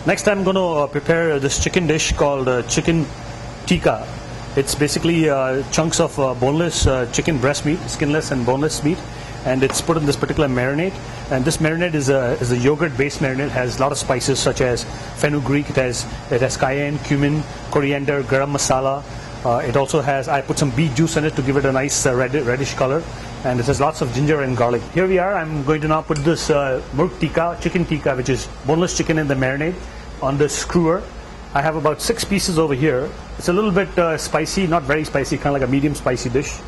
Next I'm going to prepare this chicken dish called chicken tikka. It's basically chunks of boneless chicken breast meat, skinless and boneless meat, and it's put in this particular marinade. And this marinade is a yogurt-based marinade. It has a lot of spices such as fenugreek. It has cayenne, cumin, coriander, garam masala. It also has, I put some beet juice in it to give it a nice reddish color, and it has lots of ginger and garlic. Here we are. I'm going to now put this murg tikka, chicken tikka, which is boneless chicken in the marinade, on the skewer. I have about 6 pieces over here. It's a little bit spicy, not very spicy, kind of like a medium spicy dish.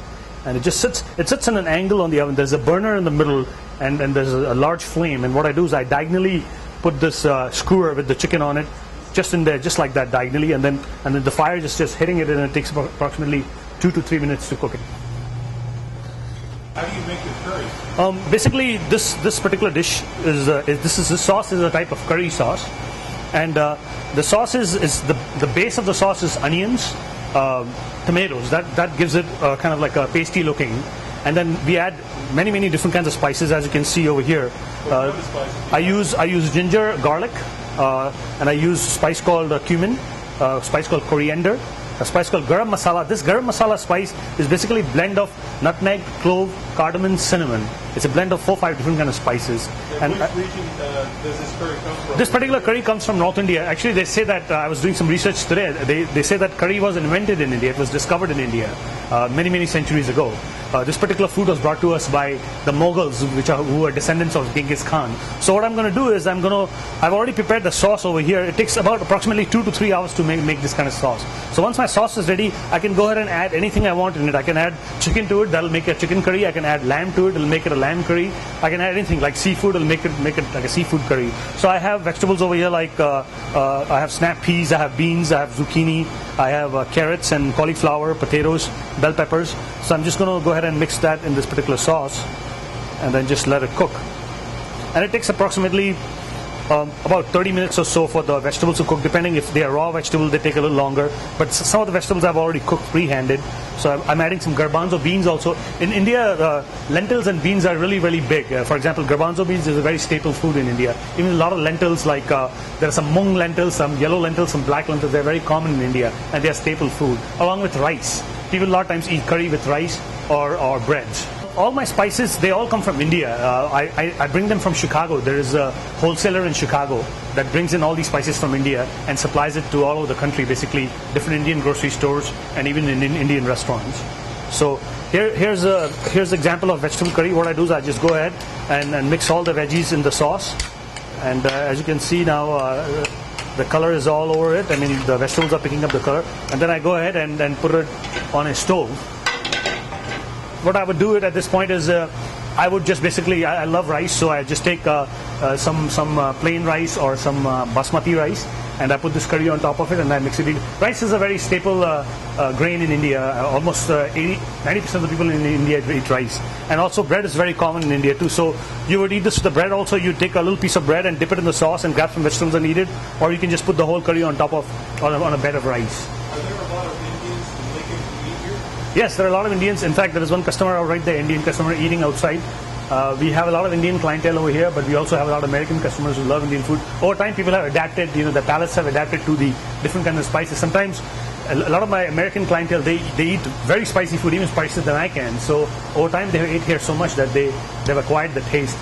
And it just sits in an angle on the oven. There's a burner in the middle, and there's a large flame. And what I do is I diagonally put this skewer with the chicken on it, just in there, just like that, diagonally, and then the fire just hitting it, and it takes approximately 2 to 3 minutes to cook it. How do you make your curry? Basically, this particular dish this sauce is a type of curry sauce, and the sauce is the base of the sauce is onions, tomatoes. That gives it kind of like a pasty looking, and then we add many different kinds of spices, as you can see over here. What kind of spices? I use ginger, garlic, and I use spice called cumin, spice called coriander, a spice called garam masala. This garam masala spice is basically a blend of nutmeg, clove, cardamom, cinnamon. It's a blend of 4 or 5 different kind of spices. And which region does this curry come from? This particular curry comes from North India. Actually, they say that, I was doing some research today, they say that curry was invented in India. It was discovered in India many centuries ago. This particular food was brought to us by the Mughals, who are descendants of Genghis Khan. So what I'm going to do is I've already prepared the sauce over here. It takes about approximately 2 to 3 hours to make this kind of sauce. So once my sauce is ready, I can go ahead and add anything I want in it. I can add chicken to it, that'll make a chicken curry. I can add lamb to it, it'll make it a lamb curry. I can add anything like seafood, it'll make it like a seafood curry. So I have vegetables over here like I have snap peas, I have beans, I have zucchini, I have carrots and cauliflower, potatoes, bell peppers. So I'm just going to go ahead and mix that in this particular sauce and then just let it cook. And it takes approximately about 30 minutes or so for the vegetables to cook. Depending if they are raw vegetables, they take a little longer. But some of the vegetables I've already cooked pre-handed. So I'm adding some garbanzo beans also. In India, lentils and beans are really big. For example, garbanzo beans is a very staple food in India. Even a lot of lentils, like there are some mung lentils, some yellow lentils, some black lentils. They're very common in India, and they are staple food, along with rice. People a lot of times eat curry with rice or bread. All my spices, they all come from India. I bring them from Chicago. There is a wholesaler in Chicago that brings in all these spices from India and supplies it to all over the country, basically different Indian grocery stores and even in Indian restaurants. So here's an example of vegetable curry. What I do is I just go ahead and mix all the veggies in the sauce. And as you can see now, the color is all over it. I mean, the vegetables are picking up the color. And then I go ahead and put it on a stove. What I would do at this point is I would just basically, I love rice, so I just take some plain rice or some basmati rice, and I put this curry on top of it and I mix it in. Rice is a very staple grain in India. Almost 90% of the people in India eat rice. And also bread is very common in India too. So you would eat this with the bread also. You take a little piece of bread and dip it in the sauce and grab some vegetables and eat it. Or you can just put the whole curry on top of, on a bed of rice. Are there a lot of Indians in Lincoln who eat here? Yes, there are a lot of Indians. In fact, there is one customer right there, Indian customer, eating outside. We have a lot of Indian clientele over here, but we also have a lot of American customers who love Indian food. Over time, people have adapted, the palates have adapted to the different kinds of spices. Sometimes, a lot of my American clientele, they eat very spicy food, even spicier than I can. So, over time, they ate here so much that they've acquired the taste.